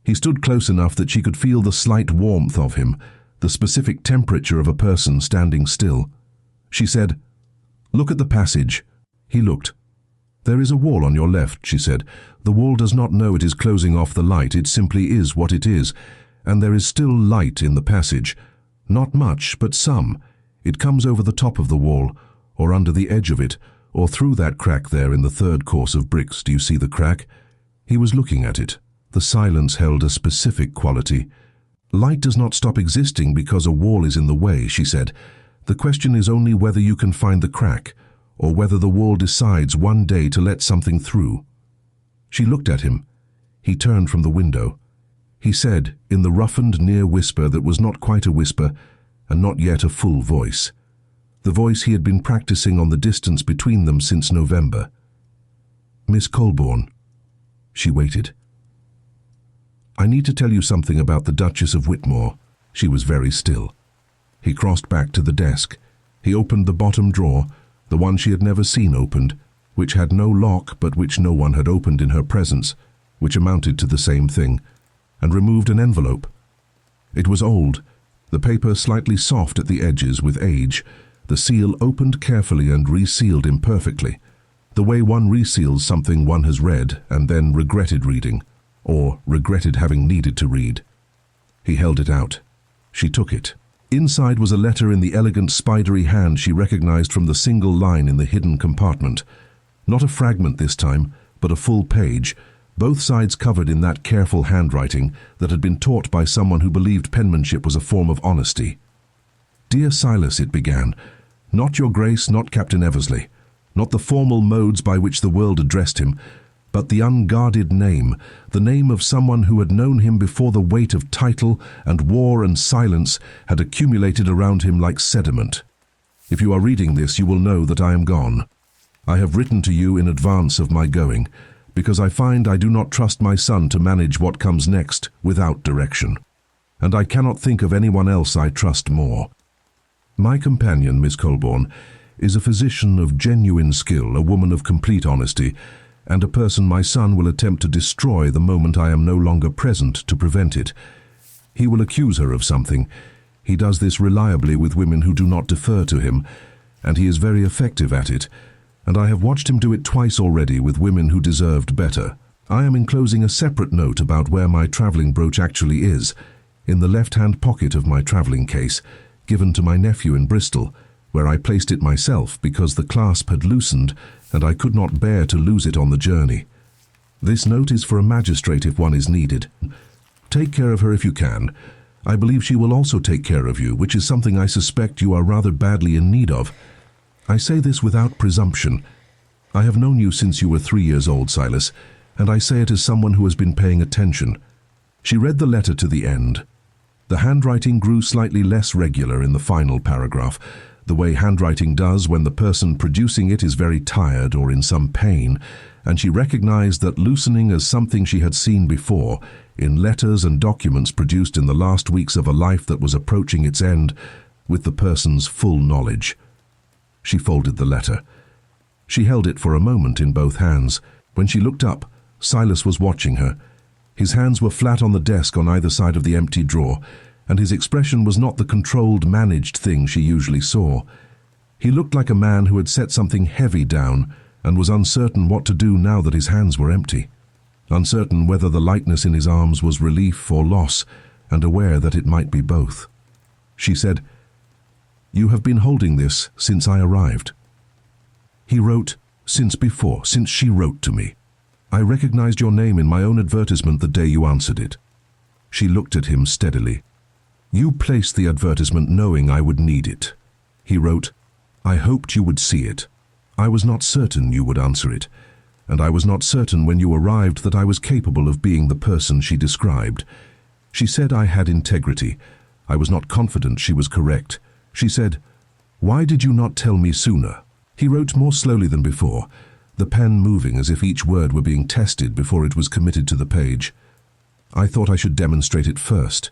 He stood close enough that she could feel the slight warmth of him, the specific temperature of a person standing still. She said, "Look at the passage." He looked. "There is a wall on your left," she said. "The wall does not know it is closing off the light, it simply is what it is. And there is still light in the passage. Not much, but some. It comes over the top of the wall, or under the edge of it, or through that crack there in the 3rd course of bricks. Do you see the crack?" He was looking at it. The silence held a specific quality. "Light does not stop existing because a wall is in the way," she said. "The question is only whether you can find the crack, or whether the wall decides one day to let something through." She looked at him. He turned from the window. He said, in the roughened near whisper that was not quite a whisper, and not yet a full voice, the voice he had been practicing on the distance between them since November. "Miss Colborne." She waited. "I need to tell you something about the Duchess of Whitmore." She was very still. He crossed back to the desk. He opened the bottom drawer, the one she had never seen opened, which had no lock but which no one had opened in her presence, which amounted to the same thing, and removed an envelope. It was old, the paper slightly soft at the edges with age, the seal opened carefully and resealed imperfectly, the way one reseals something one has read and then regretted reading, or regretted having needed to read. He held it out. She took it. Inside was a letter in the elegant spidery hand she recognized from the single line in the hidden compartment. Not a fragment this time, but a full page, both sides covered in that careful handwriting that had been taught by someone who believed penmanship was a form of honesty. "Dear Silas," it began, "not your Grace, not Captain Eversley. not the formal modes by which the world addressed him, but the unguarded name, the name of someone who had known him before the weight of title and war and silence had accumulated around him like sediment. If you are reading this, you will know that I am gone. I have written to you in advance of my going, because I find I do not trust my son to manage what comes next without direction, and I cannot think of anyone else I trust more. My companion, Miss Colborne, is a physician of genuine skill, a woman of complete honesty, and a person my son will attempt to destroy the moment I am no longer present to prevent it. He will accuse her of something. He does this reliably with women who do not defer to him, and he is very effective at it, and I have watched him do it twice already with women who deserved better. I am enclosing a separate note about where my traveling brooch actually is, in the left-hand pocket of my traveling case, given to my nephew in Bristol, where I placed it myself because the clasp had loosened and I could not bear to lose it on the journey. This note is for a magistrate if one is needed. Take care of her if you can. I believe she will also take care of you, which is something I suspect you are rather badly in need of. I say this without presumption. I have known you since you were 3 years old, Silas, and I say it as someone who has been paying attention. She read the letter to the end. The handwriting grew slightly less regular in the final paragraph, the way handwriting does when the person producing it is very tired or in some pain, and she recognized that loosening as something she had seen before, in letters and documents produced in the last weeks of a life that was approaching its end, with the person's full knowledge. She folded the letter. She held it for a moment in both hands. When she looked up, Silas was watching her. His hands were flat on the desk on either side of the empty drawer, and his expression was not the controlled, managed thing she usually saw. He looked like a man who had set something heavy down and was uncertain what to do now that his hands were empty, uncertain whether the lightness in his arms was relief or loss, and aware that it might be both. She said, "You have been holding this since I arrived." He wrote, "Since before, since she wrote to me. I recognized your name in my own advertisement the day you answered it." She looked at him steadily. "You placed the advertisement knowing I would need it." He wrote, "I hoped you would see it. I was not certain you would answer it, and I was not certain when you arrived that I was capable of being the person she described. She said I had integrity. I was not confident she was correct. She said, 'Why did you not tell me sooner?'" He wrote more slowly than before, the pen moving as if each word were being tested before it was committed to the page. "I thought I should demonstrate it first,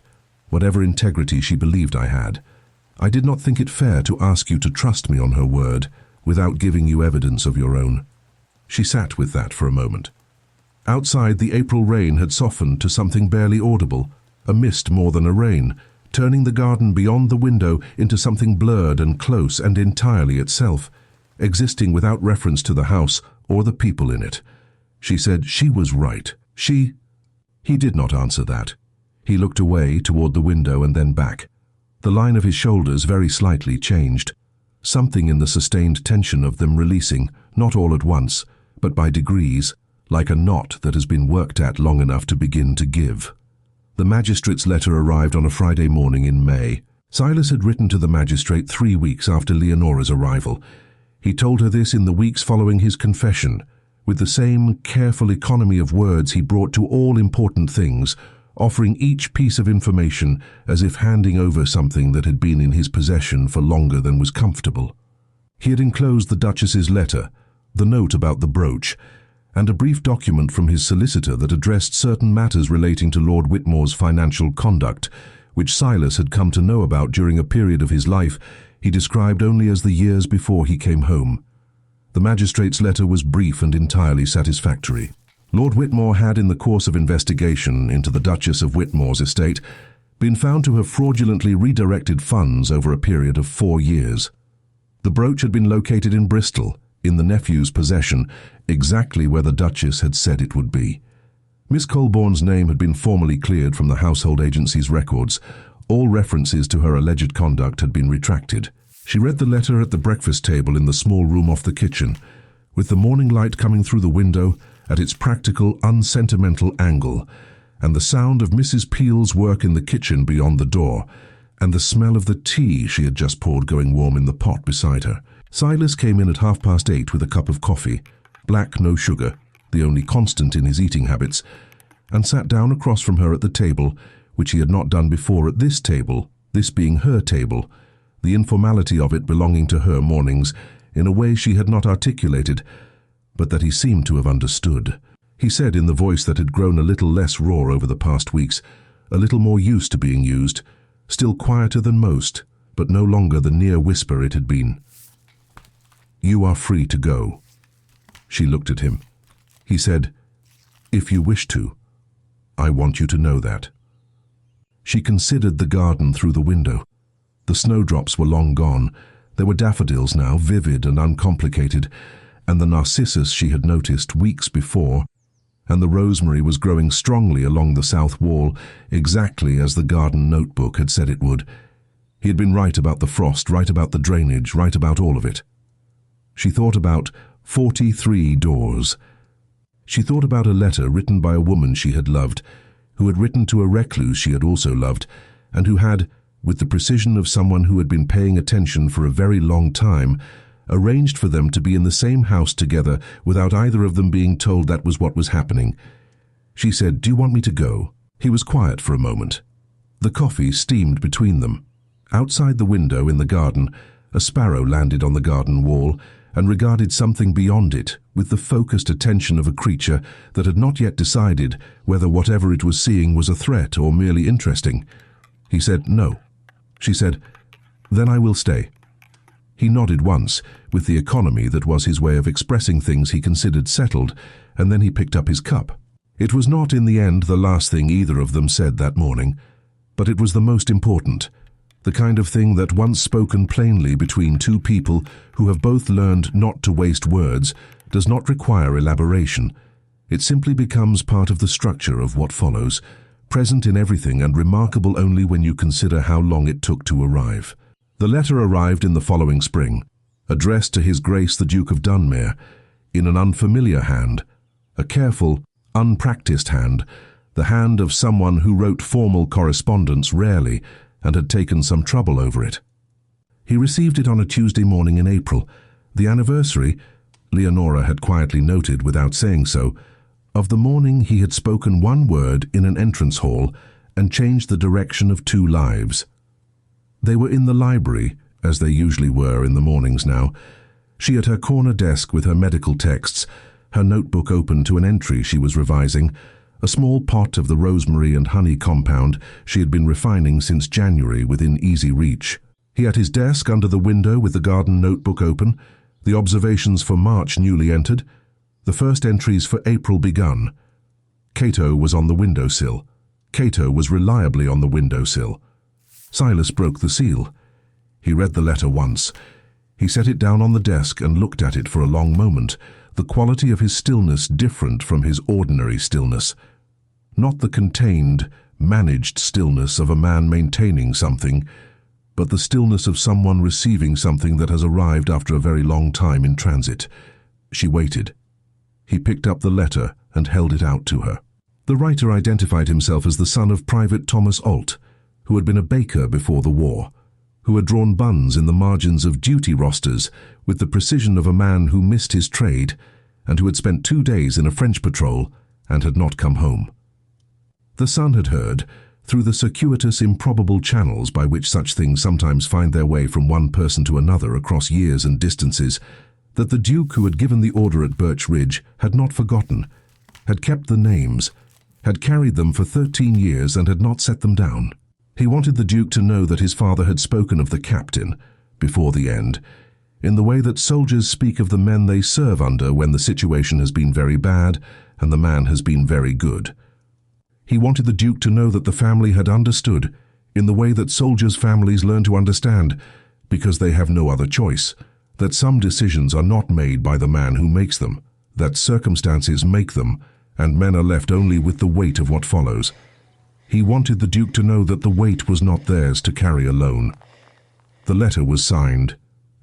whatever integrity she believed I had. I did not think it fair to ask you to trust me on her word without giving you evidence of your own." She sat with that for a moment. Outside, the April rain had softened to something barely audible, a mist more than a rain, turning the garden beyond the window into something blurred and close and entirely itself, existing without reference to the house or the people in it. She said she was right. He did not answer that. He looked away toward the window and then back. The line of his shoulders very slightly changed. Something in the sustained tension of them releasing, not all at once, but by degrees, like a knot that has been worked at long enough to begin to give. The magistrate's letter arrived on a Friday morning in May. Silas had written to the magistrate 3 weeks after Leonora's arrival. He told her this in the weeks following his confession, with the same careful economy of words he brought to all important things, offering each piece of information as if handing over something that had been in his possession for longer than was comfortable. He had enclosed the Duchess's letter, the note about the brooch, and a brief document from his solicitor that addressed certain matters relating to Lord Whitmore's financial conduct, which Silas had come to know about during a period of his life he described only as the years before he came home. The magistrate's letter was brief and entirely satisfactory. Lord Whitmore had, in the course of investigation into the Duchess of Whitmore's estate, been found to have fraudulently redirected funds over a period of 4 years. The brooch had been located in Bristol, in the nephew's possession, exactly where the Duchess had said it would be. Miss Colborne's name had been formally cleared from the household agency's records. All references to her alleged conduct had been retracted. She read the letter at the breakfast table in the small room off the kitchen, with the morning light coming through the window at its practical, unsentimental angle, and the sound of Mrs. Peel's work in the kitchen beyond the door, and the smell of the tea she had just poured going warm in the pot beside her. Silas came in at 8:30 with a cup of coffee, black, no sugar, the only constant in his eating habits, and sat down across from her at the table, which he had not done before at this table, this being her table, the informality of it belonging to her mornings, in a way she had not articulated, but that he seemed to have understood. He said in the voice that had grown a little less raw over the past weeks, a little more used to being used, still quieter than most, but no longer the near whisper it had been. "You are free to go." She looked at him. He said, "If you wish to. I want you to know that." She considered the garden through the window. The snowdrops were long gone. There were daffodils now, vivid and uncomplicated, and the narcissus she had noticed weeks before, and the rosemary was growing strongly along the south wall, exactly as the garden notebook had said it would. He had been right about the frost, right about the drainage, right about all of it. She thought about 43 doors. She thought about a letter written by a woman she had loved, who had written to a recluse she had also loved, and who had, with the precision of someone who had been paying attention for a very long time, arranged for them to be in the same house together without either of them being told that was what was happening. She said, "Do you want me to go?" He was quiet for a moment. The coffee steamed between them. Outside the window in the garden, a sparrow landed on the garden wall and regarded something beyond it with the focused attention of a creature that had not yet decided whether whatever it was seeing was a threat or merely interesting. He said, "No." She said, "Then I will stay." He nodded once, with the economy that was his way of expressing things he considered settled, and then he picked up his cup. It was not in the end the last thing either of them said that morning, but it was the most important, the kind of thing that once spoken plainly between two people who have both learned not to waste words does not require elaboration. It simply becomes part of the structure of what follows, present in everything and remarkable only when you consider how long it took to arrive. The letter arrived in the following spring, addressed to His Grace the Duke of Dunmir, in an unfamiliar hand, a careful, unpracticed hand, the hand of someone who wrote formal correspondence rarely and had taken some trouble over it. He received it on a Tuesday morning in April, the anniversary, Leonora had quietly noted without saying so, of the morning he had spoken one word in an entrance hall and changed the direction of 2 lives. They were in the library, as they usually were in the mornings now. She at her corner desk with her medical texts, her notebook open to an entry she was revising, a small pot of the rosemary and honey compound she had been refining since January within easy reach. He at his desk under the window with the garden notebook open, the observations for March newly entered, the first entries for April begun. Cato was on the windowsill. Cato was reliably on the windowsill. Silas broke the seal. He read the letter once. He set it down on the desk and looked at it for a long moment, the quality of his stillness different from his ordinary stillness. Not the contained, managed stillness of a man maintaining something, but the stillness of someone receiving something that has arrived after a very long time in transit. She waited. He picked up the letter and held it out to her. The writer identified himself as the son of Private Thomas Alt, who had been a baker before the war, who had drawn buns in the margins of duty rosters with the precision of a man who missed his trade, and who had spent 2 days in a French patrol and had not come home. The son had heard, through the circuitous, improbable channels by which such things sometimes find their way from one person to another across years and distances, that the Duke who had given the order at Birch Ridge had not forgotten, had kept the names, had carried them for 13 years and had not set them down. He wanted the Duke to know that his father had spoken of the captain, before the end, in the way that soldiers speak of the men they serve under when the situation has been very bad and the man has been very good. He wanted the Duke to know that the family had understood, in the way that soldiers' families learn to understand, because they have no other choice, that some decisions are not made by the man who makes them, that circumstances make them, and men are left only with the weight of what follows. He wanted the Duke to know that the weight was not theirs to carry alone. The letter was signed,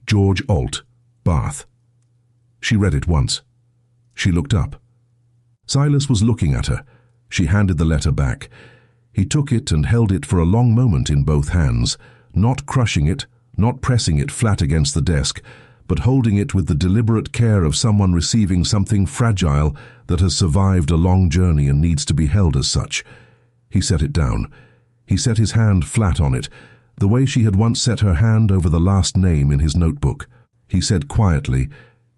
George Alt, Bath. She read it once. She looked up. Silas was looking at her. She handed the letter back. He took it and held it for a long moment in both hands, not crushing it, not pressing it flat against the desk, but holding it with the deliberate care of someone receiving something fragile that has survived a long journey and needs to be held as such. He set it down. He set his hand flat on it, the way she had once set her hand over the last name in his notebook. He said quietly,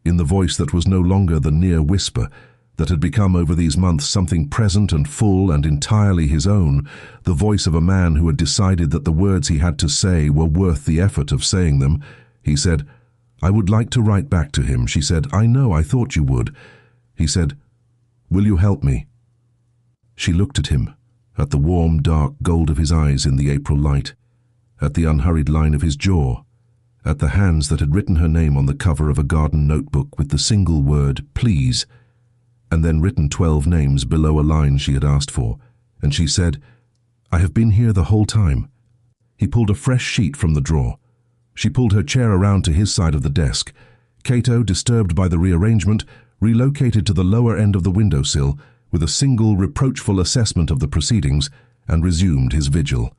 in the voice that was no longer the near whisper, that had become over these months something present and full and entirely his own, the voice of a man who had decided that the words he had to say were worth the effort of saying them. He said, "I would like to write back to him." She said, "I know, I thought you would." He said, "Will you help me?" She looked at him, at the warm, dark gold of his eyes in the April light, at the unhurried line of his jaw, at the hands that had written her name on the cover of a garden notebook with the single word, "Please," and then written 12 names below a line she had asked for, and she said, "I have been here the whole time." He pulled a fresh sheet from the drawer. She pulled her chair around to his side of the desk. Cato, disturbed by the rearrangement, relocated to the lower end of the windowsill with a single reproachful assessment of the proceedings and resumed his vigil.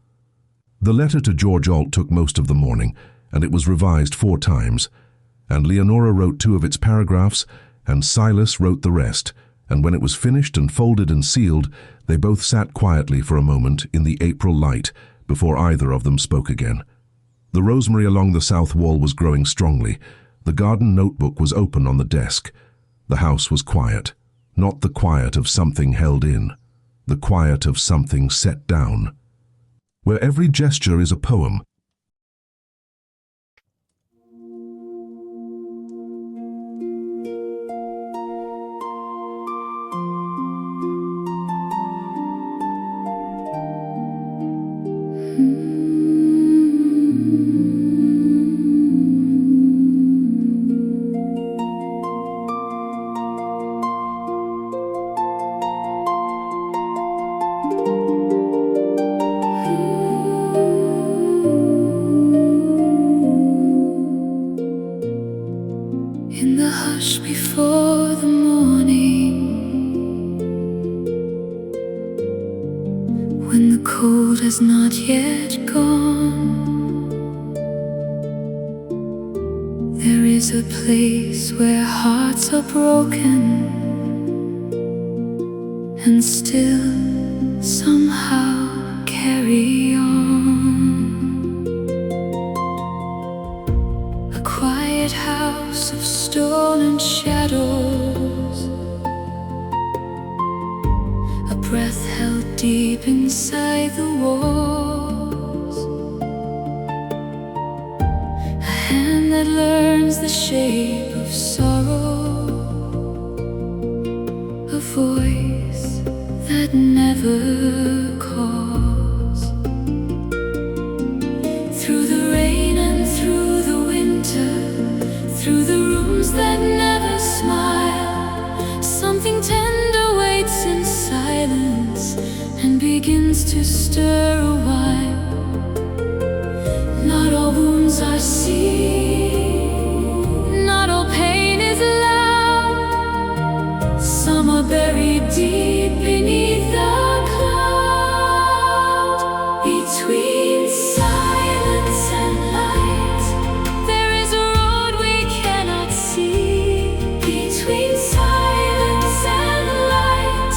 The letter to George Alt took most of the morning, and it was revised 4 times, and Leonora wrote 2 of its paragraphs, and Silas wrote the rest, and when it was finished and folded and sealed, they both sat quietly for a moment in the April light before either of them spoke again. The rosemary along the south wall was growing strongly. The garden notebook was open on the desk. The house was quiet, not the quiet of something held in, the quiet of something set down, where every gesture is a poem. In the hush before the morning, when the cold has not yet gone, there is a place where hearts are broken and still somehow carry on. A quiet house of stone and shadows, a breath held deep inside the walls, a hand that learns the shape of sorrow, a voice that never calls. Through the rain and through the winter, through the rooms that never smile, something tender waits in silence and begins to stir a while. Not all wounds are seen, not all pain is loud. Some are buried deep beneath the cloud. Between silence and light, there is a road we cannot see. Between silence and light,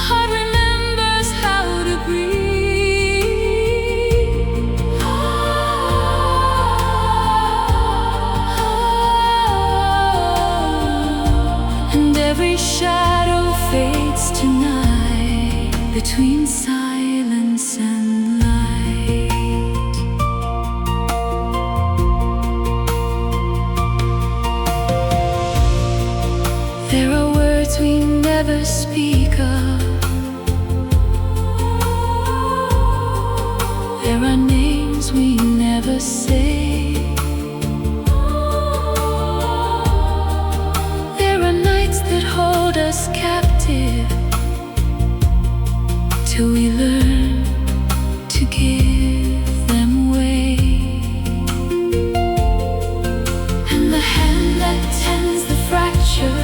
heart remembers how to breathe. And every shadow fades tonight between silence and light. There are words we never speak of. There are names we never say. There are nights that hold us captive till we learn to give them away. And the hand that tends the fracture,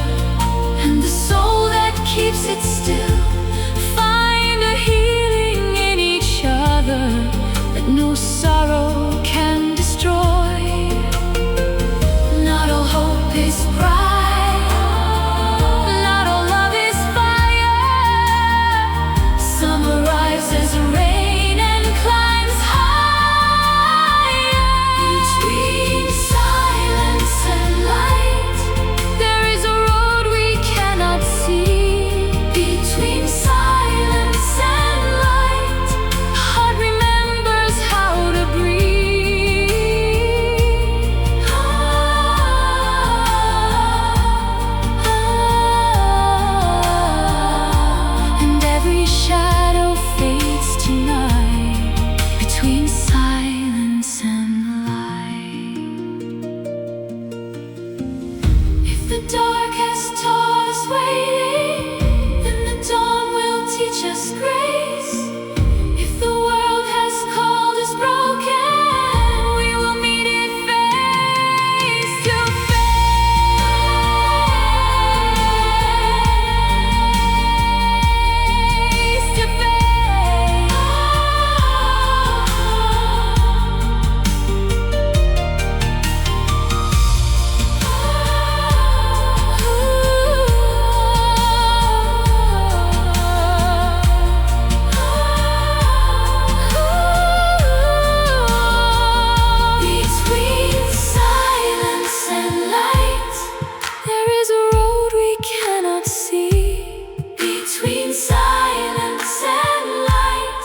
and the soul that keeps it still, find a healing in each other that no sorrow can destroy. Not all the dark has taught us waiting, then the dawn will teach us grace. If the world has called us broken, we will meet it face to face to Between silence and light, there is a road we cannot see. Between silence and light,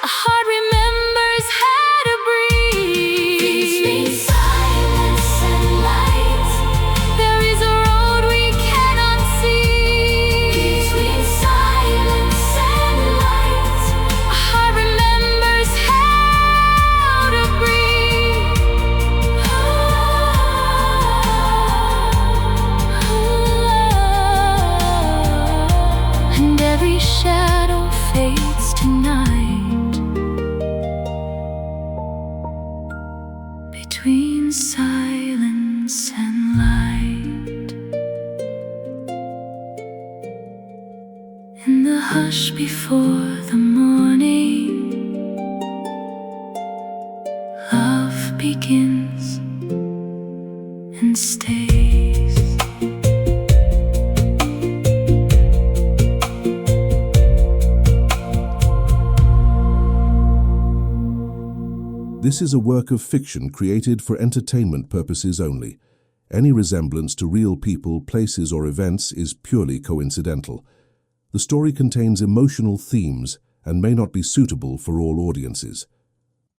a heart remembers how to breathe. Between silence and light, there is a road we cannot see. Between silence and light, a heart remembers how to breathe. And every shadow fades tonight. Between silence and light, in the hush before the morning, love begins and stays. This is a work of fiction created for entertainment purposes only. Any resemblance to real people, places, or events is purely coincidental. The story contains emotional themes and may not be suitable for all audiences.